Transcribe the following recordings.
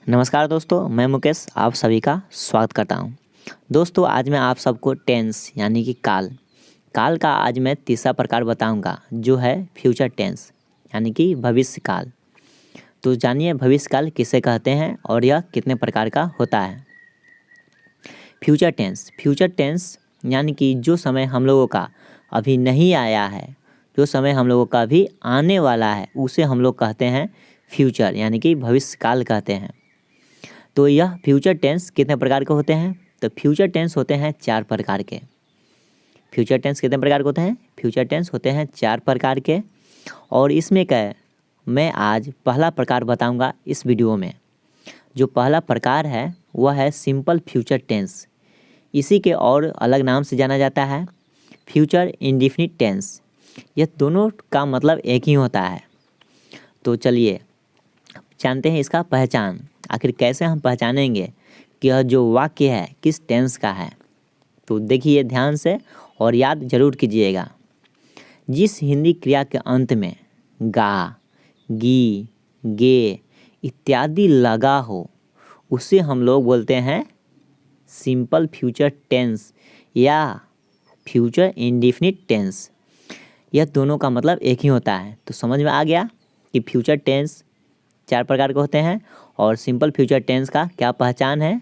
नमस्कार दोस्तों, मैं मुकेश आप सभी का स्वागत करता हूं। दोस्तों, आज मैं आप सबको टेंस यानी कि काल का आज मैं तीसरा प्रकार बताऊंगा, जो है फ्यूचर टेंस यानी कि भविष्य काल। तो जानिए भविष्य काल किसे कहते हैं और यह कितने प्रकार का होता है। फ्यूचर टेंस यानी कि जो समय हम लोगों का अभी नहीं आया है, जो समय हम लोगों का अभी आने वाला है, उसे हम लोग कहते हैं फ्यूचर यानी कि भविष्य काल कहते हैं। तो यह फ्यूचर टेंस कितने प्रकार के होते हैं? तो फ्यूचर टेंस होते हैं 4 प्रकार के। फ्यूचर टेंस कितने प्रकार के होते हैं? फ्यूचर टेंस होते हैं 4 प्रकार के। और इसमें क्या मैं आज पहला प्रकार बताऊंगा इस वीडियो में। जो पहला प्रकार है वह है सिंपल फ्यूचर टेंस। इसी के और अलग नाम से जाना जाता है फ्यूचर इंडेफिनिट टेंस। यह दोनों का मतलब एक ही होता है। तो चलिए जानते हैं इसका पहचान। आखिर कैसे हम पहचानेंगे कि यह जो वाक्य है किस टेंस का है। तो देखिए ध्यान से और याद जरूर कीजिएगा। जिस हिंदी क्रिया के अंत में गा, गी, गे इत्यादि लगा हो उसे हम लोग बोलते हैं सिंपल फ्यूचर टेंस या फ्यूचर इंडेफिनिट टेंस। यह दोनों का मतलब एक ही होता है। तो समझ में आ गया कि फ्यूचर टेंस 4 प्रकार के होते हैं और सिंपल फ्यूचर टेंस का क्या पहचान है।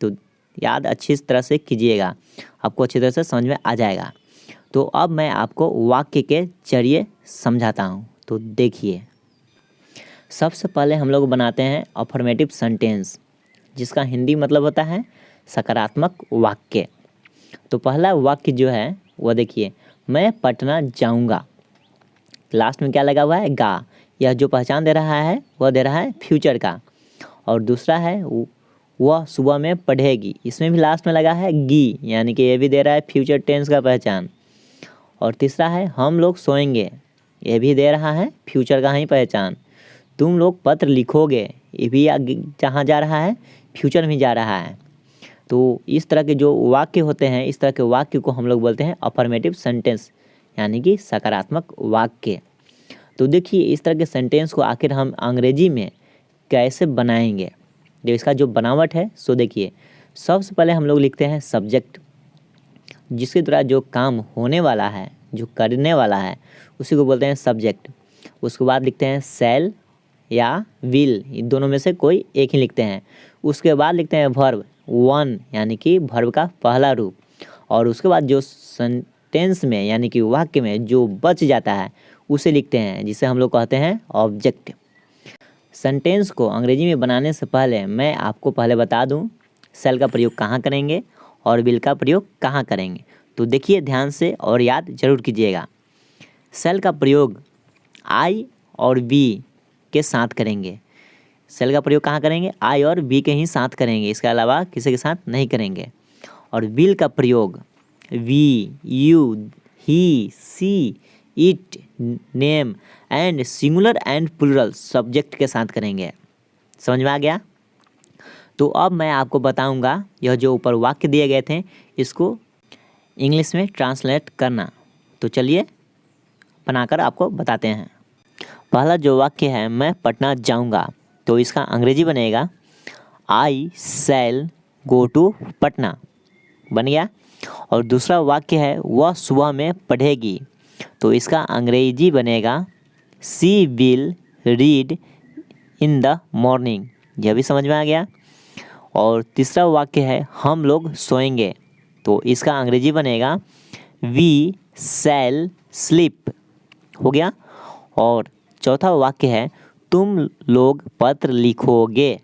तो याद अच्छी तरह से कीजिएगा, आपको अच्छी तरह से समझ में आ जाएगा। तो अब मैं आपको वाक्य के जरिए समझाता हूँ। तो देखिए, सबसे पहले हम लोग बनाते हैं अफर्मेटिव सेंटेंस, जिसका हिंदी मतलब होता है सकारात्मक वाक्य। तो पहला वाक्य जो है वह देखिए, मैं पटना जाऊँगा। लास्ट में क्या लगा हुआ है? गा। यह जो पहचान दे रहा है वह दे रहा है फ्यूचर का। और दूसरा है वह सुबह में पढ़ेगी, इसमें भी लास्ट में लगा है गी, यानी कि ये भी दे रहा है फ्यूचर टेंस का पहचान। और तीसरा है हम लोग सोएंगे, ये भी दे रहा है फ्यूचर का ही पहचान। तुम लोग पत्र लिखोगे, ये भी जहाँ जा रहा है फ्यूचर में जा रहा है। तो इस तरह के जो वाक्य होते हैं, इस तरह के वाक्य को हम लोग बोलते हैं अफर्मेटिव सेंटेंस यानी कि सकारात्मक वाक्य। तो देखिए इस तरह के सेंटेंस को आखिर हम अंग्रेजी में कैसे बनाएंगे। जो इसका जो बनावट है सो देखिए, सबसे पहले हम लोग लिखते हैं सब्जेक्ट, जिसके द्वारा जो काम होने वाला है, जो करने वाला है, उसी को बोलते हैं सब्जेक्ट। उसके बाद लिखते हैं शैल या विल, इन दोनों में से कोई एक ही लिखते हैं। उसके बाद लिखते हैं वर्ब, वन यानी कि वर्ब का पहला रूप। और उसके बाद जो सेंटेंस में यानी कि वाक्य में जो बच जाता है उसे लिखते हैं, जिसे हम लोग कहते हैं ऑब्जेक्ट। सेंटेंस को अंग्रेजी में बनाने से पहले मैं आपको पहले बता दूं शैल का प्रयोग कहाँ करेंगे और विल का प्रयोग कहाँ करेंगे। तो देखिए ध्यान से और याद जरूर कीजिएगा। शैल का प्रयोग आई और बी के साथ करेंगे। शैल का प्रयोग कहाँ करेंगे? आई और बी के ही साथ करेंगे, इसके अलावा किसी के साथ नहीं करेंगे। और विल का प्रयोग we, you, he, she, it, name and singular and plural subject के साथ करेंगे। समझ में आ गया? तो अब मैं आपको बताऊंगा यह जो ऊपर वाक्य दिए गए थे इसको इंग्लिश में ट्रांसलेट करना। तो चलिए बनाकर आपको बताते हैं। पहला जो वाक्य है मैं पटना जाऊंगा, तो इसका अंग्रेजी बनेगा I shell go to Patna, बन गया। और दूसरा वाक्य है वह सुबह में पढ़ेगी, तो इसका अंग्रेजी बनेगा she will read in the morning, यह भी समझ में आ गया। और तीसरा वाक्य है हम लोग सोएंगे, तो इसका अंग्रेजी बनेगा वी शैल स्लीप, हो गया। और चौथा वाक्य है तुम लोग पत्र लिखोगे,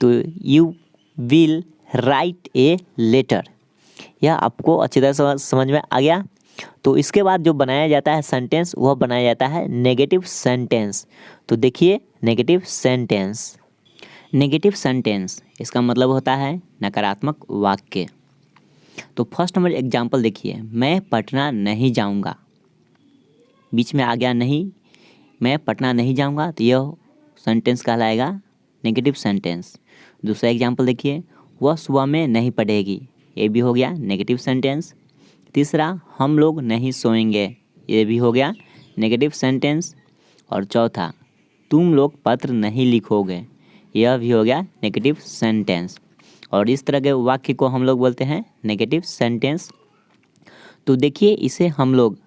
तो you will write a letter. यह आपको अच्छी तरह से समझ में आ गया। तो इसके बाद जो बनाया जाता है सेंटेंस वह बनाया जाता है नेगेटिव सेंटेंस। तो देखिए नेगेटिव सेंटेंस इसका मतलब होता है नकारात्मक वाक्य। तो फर्स्ट नंबर एग्जांपल देखिए, मैं पटना नहीं जाऊंगा, बीच में आ गया नहीं, मैं पटना नहीं जाऊंगा, तो यह सेंटेंस कहलाएगा नेगेटिव सेंटेंस। दूसरा एग्जांपल देखिए, वह सुबह में नहीं पढ़ेगी, ये भी हो गया नेगेटिव सेंटेंस। तीसरा हम लोग नहीं सोएंगे, ये भी हो गया नेगेटिव सेंटेंस। और चौथा तुम लोग पत्र नहीं लिखोगे, यह भी हो गया नेगेटिव सेंटेंस। और इस तरह के वाक्य को हम लोग बोलते हैं नेगेटिव सेंटेंस। तो देखिए इसे हम लोग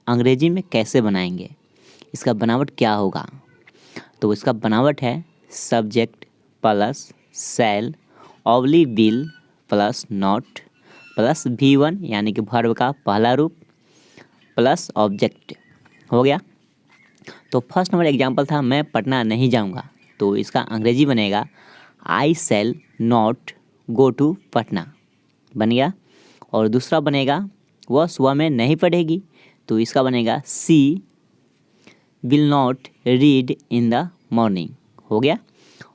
अंग्रेजी में कैसे बनाएंगे, इसका बनावट क्या होगा। तो इसका बनावट है सब्जेक्ट प्लस शैल ऑवली will plus not plus V1 यानी कि वर्ब का पहला रूप प्लस ऑब्जेक्ट हो गया। तो फर्स्ट नंबर एग्जांपल था मैं पटना नहीं जाऊंगा, तो इसका अंग्रेजी बनेगा I shall not go to Patna बन गया। और दूसरा बनेगा वह सुबह में नहीं पढ़ेगी, तो इसका बनेगा she will not read in the morning हो गया।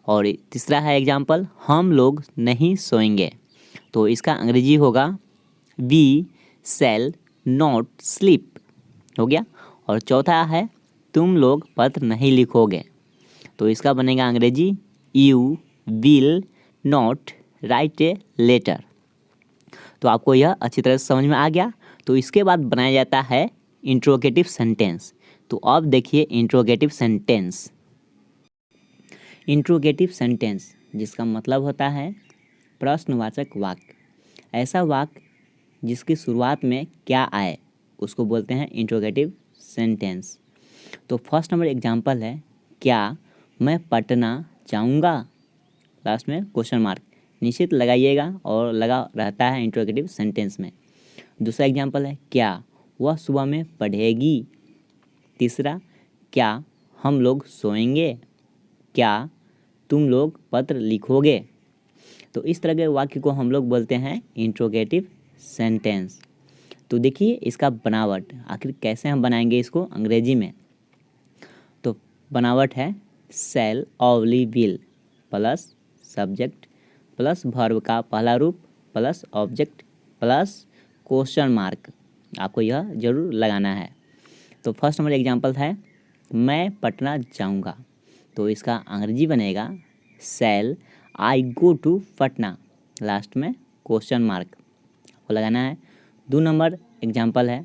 और तीसरा है एग्जाम्पल हम लोग नहीं सोएंगे, तो इसका अंग्रेजी होगा वी शैल नॉट स्लीप हो गया। और चौथा है तुम लोग पत्र नहीं लिखोगे, तो इसका बनेगा अंग्रेजी you will not write a letter. तो आपको यह अच्छी तरह से समझ में आ गया। तो इसके बाद बनाया जाता है इंट्रोगेटिव सेंटेंस। तो अब देखिए इंट्रोगेटिव सेंटेंस। इंट्रोगेटिव सेंटेंस जिसका मतलब होता है प्रश्नवाचक वाक्य। ऐसा वाक्य जिसकी शुरुआत में क्या आए उसको बोलते हैं इंट्रोगेटिव सेंटेंस। तो फर्स्ट नंबर एग्जांपल है क्या मैं पटना जाऊंगा, लास्ट में क्वेश्चन मार्क निश्चित लगाइएगा और लगा रहता है इंट्रोगेटिव सेंटेंस में। दूसरा एग्जांपल है क्या वह सुबह में पढ़ेगी। तीसरा क्या हम लोग सोएंगे, क्या तुम लोग पत्र लिखोगे। तो इस तरह के वाक्य को हम लोग बोलते हैं इंट्रोगेटिव सेंटेंस। तो देखिए इसका बनावट आखिर कैसे हम बनाएंगे इसको अंग्रेजी में। तो बनावट है शैल ऑवली will plus subject plus verb का पहला रूप plus object plus question mark. आपको यह जरूर लगाना है। तो फर्स्ट नंबर एग्जांपल है मैं पटना जाऊंगा, तो इसका अंग्रेजी बनेगा शैल I go to Patna, last में क्वेश्चन मार्क आपको लगाना है। 2 नंबर एग्जांपल है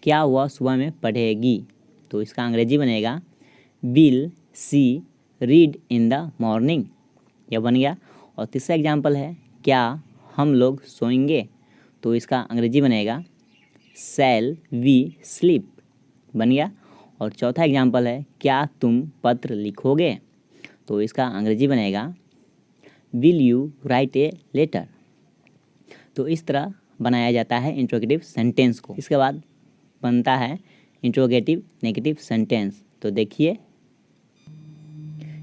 क्या वह सुबह में पढ़ेगी, तो इसका अंग्रेजी बनेगा will see read in the morning, यह बन गया। और तीसरा एग्जांपल है क्या हम लोग सोएंगे, तो इसका अंग्रेजी बनेगा शैल वी स्लीप बन गया। और चौथा एग्जांपल है क्या तुम पत्र लिखोगे, तो इसका अंग्रेजी बनेगा will you write a letter. तो इस तरह बनाया जाता है इंट्रोगेटिव सेंटेंस को। इसके बाद बनता है इंट्रोगेटिव नेगेटिव सेंटेंस। तो देखिए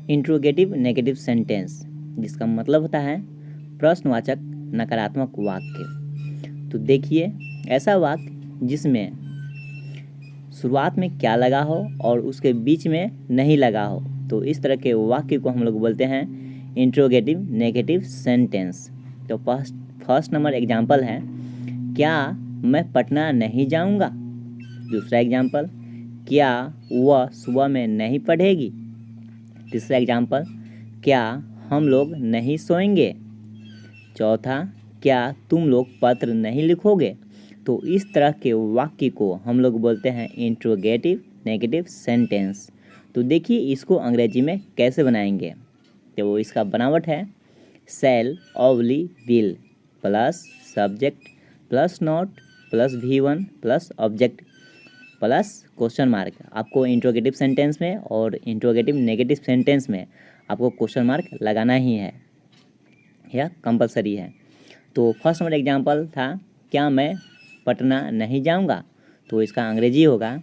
इंट्रोगेटिव नेगेटिव सेंटेंस जिसका मतलब होता है प्रश्नवाचक नकारात्मक वाक्य। तो देखिए ऐसा वाक्य जिसमें शुरुआत में क्या लगा हो और उसके बीच में नहीं लगा हो, तो इस तरह के वाक्य को हम लोग बोलते हैं इंट्रोगेटिव नेगेटिव सेंटेंस। तो फर्स्ट नंबर एग्जांपल है क्या मैं पटना नहीं जाऊंगा। दूसरा एग्जांपल क्या वह सुबह में नहीं पढ़ेगी। तीसरा एग्जांपल क्या हम लोग नहीं सोएंगे। चौथा क्या तुम लोग पत्र नहीं लिखोगे। तो इस तरह के वाक्य को हम लोग बोलते हैं इंट्रोगेटिव नेगेटिव सेंटेंस। तो देखिए इसको अंग्रेजी में कैसे बनाएंगे। तो इसका बनावट है शैल ऑवली will plus subject plus not plus V1 plus object plus question mark. आपको इंट्रोगेटिव सेंटेंस में और इंट्रोगेटिव नेगेटिव सेंटेंस में आपको क्वेश्चन मार्क लगाना ही है, यह कंपलसरी है। तो फर्स्ट नंबर एग्जांपल था क्या मैं पटना नहीं जाऊंगा, तो इसका अंग्रेजी होगा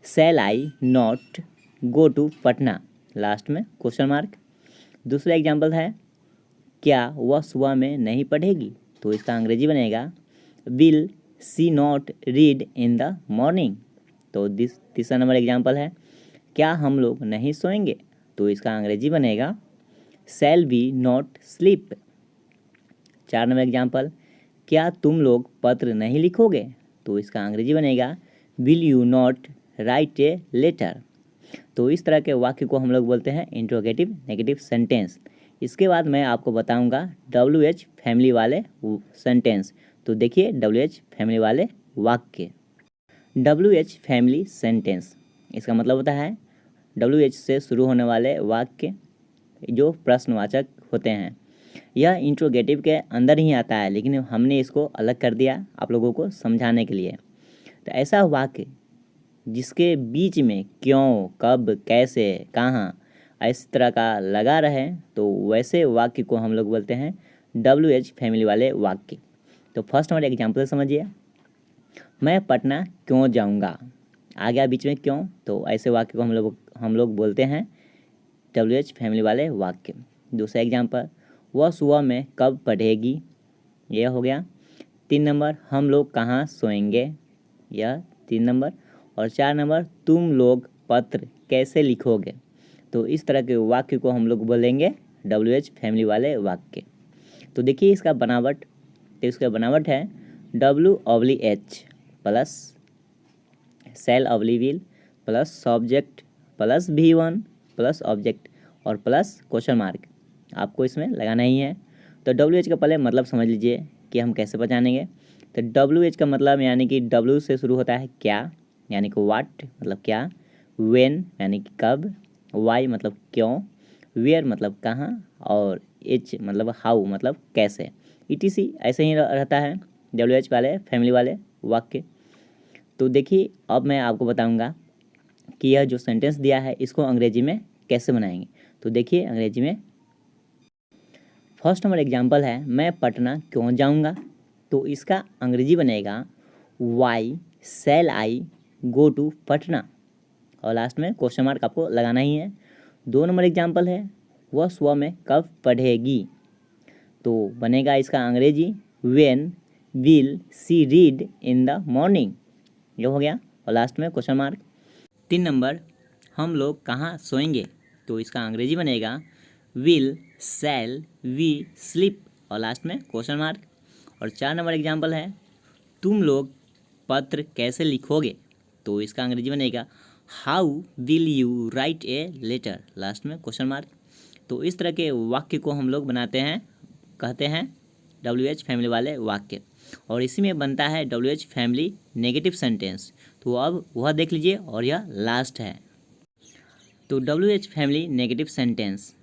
shall I not go to Patna, last में क्वेश्चन मार्क। दूसरा एग्जांपल है क्या वह सुबह में नहीं पढ़ेगी, तो इसका अंग्रेजी बनेगा will see not read in the morning. तो तीसरा नंबर एग्जांपल है क्या हम लोग नहीं सोएंगे, तो इसका अंग्रेजी बनेगा shall we not sleep. 4 number example क्या तुम लोग पत्र नहीं लिखोगे, तो इसका अंग्रेजी बनेगा will you not write a letter. तो इस तरह के वाक्य को हम लोग बोलते हैं इंट्रोगेटिव नेगेटिव सेंटेंस। इसके बाद मैं आपको बताऊंगा WH फैमिली वाले सेंटेंस। तो देखिए WH फैमिली वाले वाक्य। WH फैमिली सेंटेंस इसका मतलब होता है WH से शुरू होने वाले वाक्य जो प्रश्नवाचक होते हैं। यह इंट्रोगेटिव के अंदर ही आता है, लेकिन हमने इसको अलग कर दिया आप लोगों को समझाने के लिए। तो ऐसा वाक्य जिसके बीच में क्यों, कब, कैसे, कहाँ इस तरह का लगा रहे, तो वैसे वाक्य को हम लोग बोलते हैं WH फैमिली वाले वाक्य। तो फर्स्ट हमारे एग्जाम्पल समझिए। मैं पटना क्यों जाऊँगा, आ गया बीच में क्यों, तो ऐसे वाक्य को हम लोग बोलते हैं WH फैमिली वाले वाक्य। दूसरा एग्जाम्पल, वह सुबह में कब पढ़ेगी, यह हो गया। 3 नंबर, हम लोग कहाँ सोएंगे, यह 3 नंबर। और 4 नंबर, तुम लोग पत्र कैसे लिखोगे। तो इस तरह के वाक्य को हम लोग बोलेंगे WH फैमिली वाले वाक्य। तो देखिए इसका बनावट, तो इसका बनावट है WH प्लस सेल अवली will plus subject plus V1 plus object और प्लस क्वेश्चन मार्क आपको इसमें लगाना ही है। तो WH का पहले मतलब समझ लीजिए कि हम कैसे पहचानेंगे। तो WH का मतलब यानी कि W से शुरू होता है क्या, यानी कि व्हाट मतलब क्या, when यानी कि कब, why मतलब क्यों, where मतलब कहाँ, और H मतलब हाउ मतलब कैसे, etc ऐसे ही रहता है WH वाले फैमिली वाले वाक्य। तो देखिए अब मैं आपको बताऊंगा कि यह जो सेंटेंस दिया है इसको अंग्रेजी में कैसे बनाएंगे। तो देखिए अंग्रेजी में फर्स्ट नंबर एग्जांपल है, मैं पटना क्यों जाऊंगा। तो इसका अंग्रेजी बनेगा why shall I go to Patna, और लास्ट में क्वेश्चन मार्क आपको लगाना ही है। 2 नंबर एग्जांपल है, वह सुबह में कब पढ़ेगी। तो बनेगा इसका अंग्रेजी when will see read in the morning, ये हो गया। और लास्ट में क्वेश्चन मार्क। 3 नंबर, हम लोग कहाँ सोएंगे। तो इसका अंग्रेजी बनेगा विल शैल वी स्लीप, और लास्ट में क्वेश्चन मार्क। और 4 नंबर एग्जांपल है, तुम लोग पत्र कैसे लिखोगे। तो इसका अंग्रेजी बनेगा how will you write a letter, last में क्वेश्चन मार्क। तो इस तरह के वाक्य को हम लोग बनाते हैं, कहते हैं WH फैमिली वाले वाक्य। और इसी में बनता है WH फैमिली नेगेटिव सेंटेंस। तो अब वह देख लीजिए, और यह लास्ट है। तो WH family negative sentence,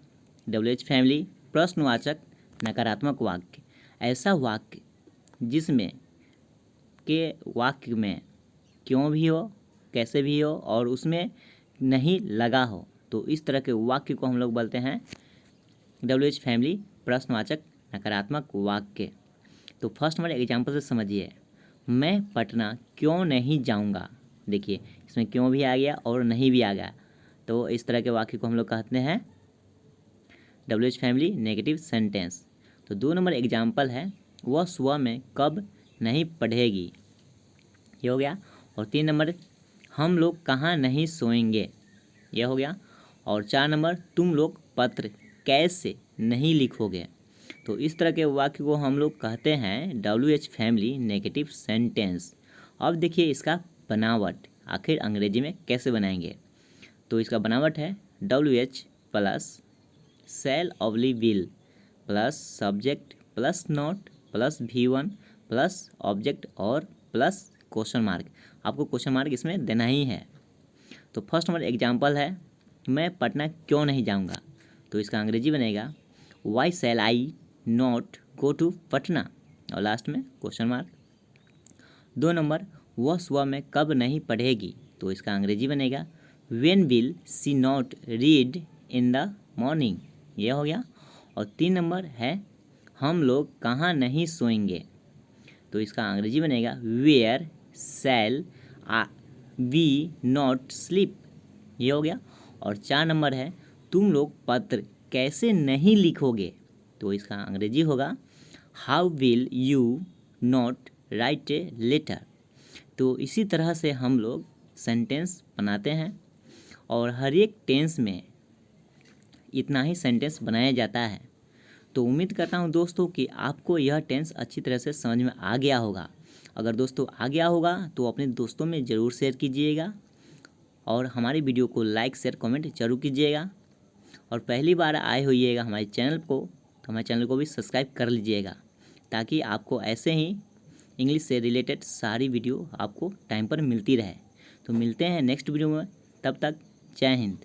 WH family प्रश्नवाचक नकारात्मक वाक्य, ऐसा वाक्य जिसमें के वाक्य में क्यों भी हो, कैसे भी हो, और उसमें नहीं लगा हो। तो इस तरह के वाक्य को हम लोग बोलते हैं WH फैमिली प्रश्नवाचक नकारात्मक वाक्य। तो फर्स्ट हमारे एग्जाम्पल से समझिए, मैं पटना क्यों नहीं जाऊंगा। देखिए इसमें क्यों भी आ गया और नहीं भी आ गया। तो इस तरह के वाक्य को हम लोग कहते हैं WH फैमिली नेगेटिव सेंटेंस। तो 2 नंबर एग्जाम्पल है, वह सुबह में कब नहीं पढ़ेगी, ये हो गया। और 3 नंबर, हम लोग कहाँ नहीं सोएंगे, ये हो गया। और 4 नंबर, तुम लोग पत्र कैसे नहीं लिखोगे। तो इस तरह के वाक्य को हम लोग कहते हैं WH फैमिली नेगेटिव सेंटेंस। अब देखिए इसका बनावट आखिर अंग्रेजी में कैसे बनाएंगे। तो इसका बनावट है WH प्लस शैल अवली will plus subject plus not plus V1 plus object और प्लस क्वेश्चन मार्क। आपको क्वेश्चन मार्क इसमें देना ही है। तो फर्स्ट नंबर एग्जांपल है, मैं पटना क्यों नहीं जाऊंगा। तो इसका अंग्रेजी बनेगा why shall I not go to Patna, और लास्ट में क्वेश्चन मार्क। 2 नंबर, वह सुबह में कब नहीं पढ़ेगी। तो इसका अंग्रेजी बनेगा when will see not read in the morning, ये हो गया। और 3 नंबर है, हम लोग कहाँ नहीं सोएंगे। तो इसका अंग्रेजी बनेगा where shall we not sleep, ये हो गया। और 4 नंबर है, तुम लोग पत्र कैसे नहीं लिखोगे। तो इसका अंग्रेजी होगा how will you not write a letter. तो इसी तरह से हम लोग सेंटेंस बनाते हैं, और हर एक टेंस में इतना ही सेंटेंस बनाया जाता है। तो उम्मीद करता हूँ दोस्तों कि आपको यह टेंस अच्छी तरह से समझ में आ गया होगा। अगर दोस्तों आ गया होगा तो अपने दोस्तों में ज़रूर शेयर कीजिएगा, और हमारी वीडियो को लाइक शेयर कमेंट जरूर कीजिएगा। और पहली बार आए होइएगा हमारे चैनल को, तो हमारे चैनल को भी सब्सक्राइब कर लीजिएगा, ताकि आपको ऐसे ही इंग्लिश से रिलेटेड सारी वीडियो आपको टाइम पर मिलती रहे। तो मिलते हैं नेक्स्ट वीडियो में, तब तक जय हिंद।